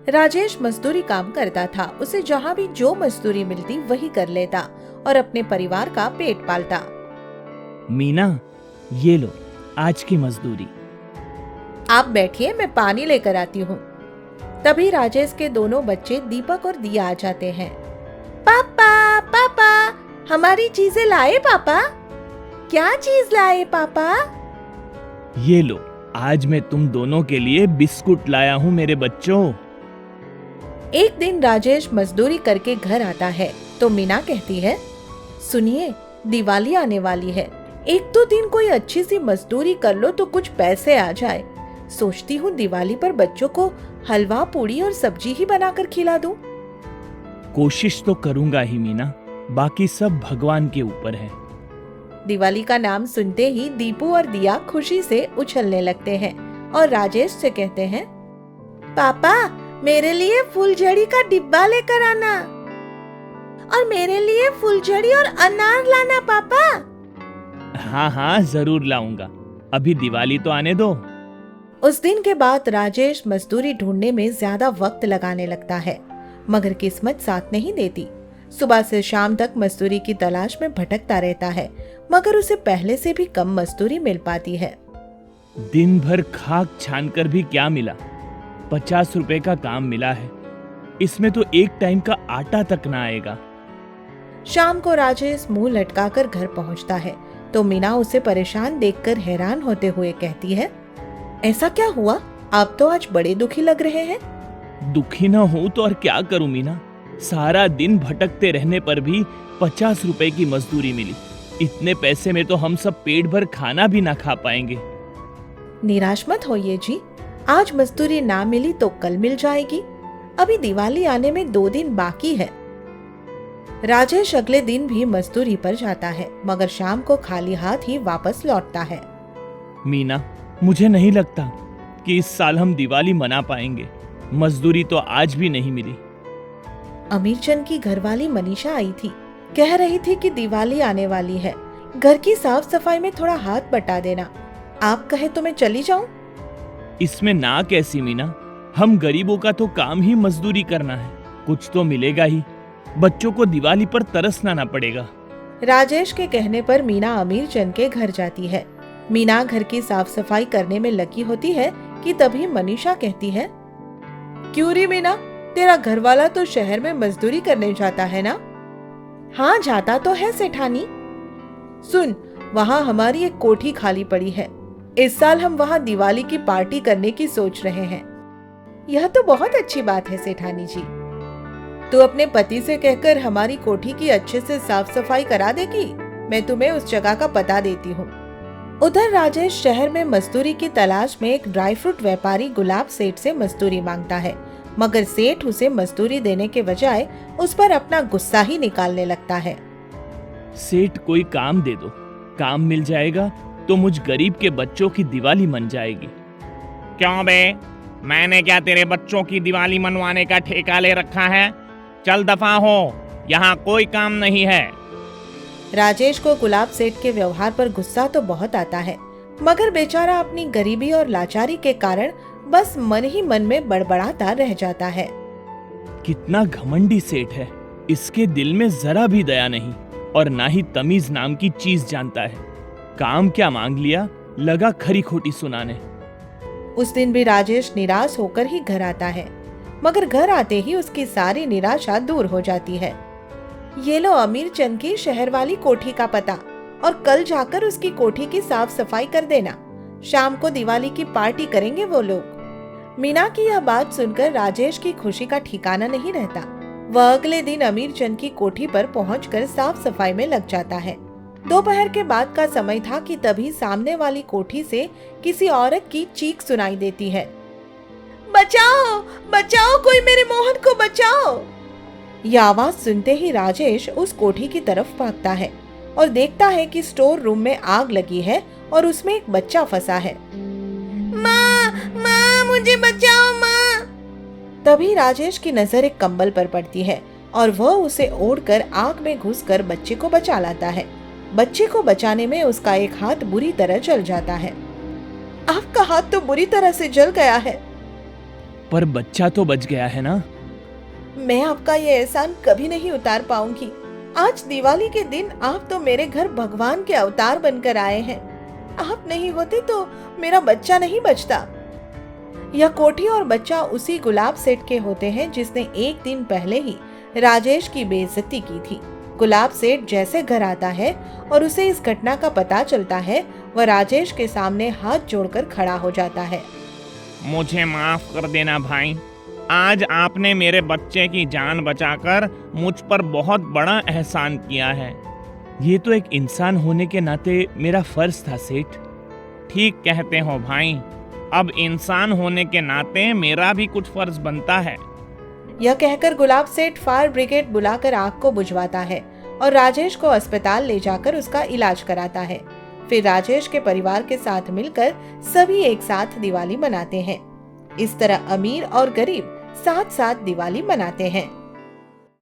राजेश मजदूरी काम करता था। उसे जहाँ भी जो मजदूरी मिलती वही कर लेता और अपने परिवार का पेट पालता। मीना, ये लो आज की मजदूरी। आप बैठिए, मैं पानी लेकर आती हूँ। तभी राजेश के दोनों बच्चे दीपक और दिया आ जाते हैं। पापा पापा, हमारी चीजें लाए पापा। क्या चीज लाए पापा? ये लो, आज मैं तुम दोनों के लिए बिस्कुट लाया हूँ मेरे बच्चों। एक दिन राजेश मजदूरी करके घर आता है तो मीना कहती है, सुनिए, दिवाली आने वाली है, एक दो दिन कोई अच्छी सी मजदूरी कर लो तो कुछ पैसे आ जाए। सोचती हूँ दिवाली पर बच्चों को हलवा, पूड़ी और सब्जी ही बनाकर खिला दूं। कोशिश तो करूंगा ही मीना, बाकी सब भगवान के ऊपर है। दिवाली का नाम सुनते ही दीपू और दिया खुशी से उछलने लगते हैं और राजेश से कहते हैं, पापा मेरे लिए फुलझड़ी का डिब्बा लेकर आना और मेरे लिए फुलझड़ी और अनार लाना पापा। हाँ हाँ, जरूर लाऊंगा, अभी दिवाली तो आने दो। उस दिन के बाद राजेश मजदूरी ढूंढने में ज्यादा वक्त लगाने लगता है, मगर किस्मत साथ नहीं देती। सुबह से शाम तक मजदूरी की तलाश में भटकता रहता है, मगर उसे पहले से भी कम मजदूरी मिल पाती है। दिन भर खाक छानकर भी क्या मिला, 50 रुपए का काम मिला है। इसमें तो एक टाइम का आटा तक ना आएगा। शाम को राजेश मुंह लटकाकर घर पहुंचता है तो मीना उसे परेशान देखकर हैरान होते हुए कहती है, ऐसा क्या हुआ? आप तो आज बड़े दुखी लग रहे हैं। दुखी ना हूं तो और क्या करूं मीना, सारा दिन भटकते रहने पर भी 50 रुपए की मजदूरी मिली। इतने पैसे में तो हम सब पेट भर खाना भी ना खा पाएंगे। निराश मत होइए जी, आज मजदूरी ना मिली तो कल मिल जाएगी। अभी दिवाली आने में 2 दिन बाकी है। राजेश अगले दिन भी मजदूरी पर जाता है, मगर शाम को खाली हाथ ही वापस लौटता है। मीना, मुझे नहीं लगता कि इस साल हम दिवाली मना पाएंगे। मजदूरी तो आज भी नहीं मिली। अमीरचंद की घरवाली मनीषा आई थी, कह रही थी कि दिवाली आने वाली है, घर की साफ सफाई में थोड़ा हाथ बटा देना। आप कहे तो मैं चली जाऊं? इसमें ना कैसी मीना, हम गरीबों का तो काम ही मजदूरी करना है, कुछ तो मिलेगा ही। बच्चों को दिवाली पर तरसना ना पड़ेगा। राजेश के कहने पर मीना अमीरचंद के घर जाती है। मीना घर की साफ सफाई करने में लगी होती है कि तभी मनीषा कहती है, क्यों रे मीना, तेरा घरवाला तो शहर में मजदूरी करने जाता है ना? हाँ जाता तो है सेठानी। सुन, वहाँ हमारी एक कोठी खाली पड़ी है। इस साल हम वहाँ दिवाली की पार्टी करने की सोच रहे हैं। यह तो बहुत अच्छी बात है सेठानी जी। तू अपने पति से कहकर हमारी कोठी की अच्छे से साफ सफाई करा देगी। मैं तुम्हें उस जगह का पता देती हूँ। उधर राजेश शहर में मजदूरी की तलाश में एक ड्राई फ्रूट व्यापारी गुलाब सेठ से मजदूरी मांगता है, मगर सेठ उसे मजदूरी देने के बजाय उस पर अपना गुस्सा ही निकालने लगता है। सेठ कोई काम दे दो, काम मिल जाएगा तो मुझ गरीब के बच्चों की दिवाली मन जाएगी। क्यों बे, मैंने क्या तेरे बच्चों की दिवाली मनवाने का ठेका ले रखा है? चल दफा हो, यहाँ कोई काम नहीं है। राजेश को गुलाब सेठ के व्यवहार पर गुस्सा तो बहुत आता है, मगर बेचारा अपनी गरीबी और लाचारी के कारण बस मन ही मन में बड़बड़ाता रह जाता है। कितना घमंडी सेठ है, इसके दिल में जरा भी दया नहीं और ना ही तमीज नाम की चीज जानता है। काम क्या मांग लिया, लगा खरी खोटी सुनाने। उस दिन भी राजेश निराश होकर ही घर आता है, मगर घर आते ही उसकी सारी निराशा दूर हो जाती है। ये लो अमीरचंद की शहर वाली कोठी का पता, और कल जाकर उसकी कोठी की साफ सफाई कर देना। शाम को दिवाली की पार्टी करेंगे वो लोग। मीना की यह बात सुनकर राजेश की खुशी का ठिकाना नहीं रहता। वह अगले दिन अमीरचंद की कोठी पर पहुंचकर साफ सफाई में लग जाता है। दोपहर के बाद का समय था कि तभी सामने वाली कोठी से किसी औरत की चीख सुनाई देती है, बचाओ बचाओ, कोई मेरे मोहन को बचाओ। यह आवाज सुनते ही राजेश उस कोठी की तरफ भागता है और देखता है कि स्टोर रूम में आग लगी है और उसमें एक बच्चा फंसा है। माँ, माँ, मुझे बचाओ माँ। तभी राजेश की नजर एक कंबल पर पड़ती है और वह उसे ओढ़कर आग में घुसकर बच्चे को बचा लाता है। बच्चे को बचाने में उसका एक हाथ बुरी तरह जल जाता है। आपका हाथ तो बुरी तरह से जल गया है। पर बच्चा तो बच गया है ना। मैं आपका ये एहसान कभी नहीं उतार पाऊंगी। आज दिवाली के दिन आप तो मेरे घर भगवान के अवतार बनकर आए हैं। आप नहीं होते तो मेरा बच्चा नहीं बचता। यह कोठी और बच्चा उसी गुलाब सेठ के होते हैं जिसने एक दिन पहले ही राजेश की बेइज्जती की थी। गुलाब सेठ जैसे घर आता है और उसे इस घटना का पता चलता है, वह राजेश के सामने हाथ जोड़कर खड़ा हो जाता है। मुझे माफ कर देना भाई, आज आपने मेरे बच्चे की जान बचाकर मुझ पर बहुत बड़ा एहसान किया है। ये तो एक इंसान होने के नाते मेरा फर्ज था सेठ। ठीक कहते हो भाई, अब इंसान होने के नाते मेरा भी कुछ फर्ज बनता है। यह कहकर गुलाब सेठ फायर ब्रिगेड बुलाकर आग को बुझवाता है और राजेश को अस्पताल ले जाकर उसका इलाज कराता है। फिर राजेश के परिवार के साथ मिलकर सभी एक साथ दिवाली मनाते हैं। इस तरह अमीर और गरीब साथ साथ दिवाली मनाते हैं।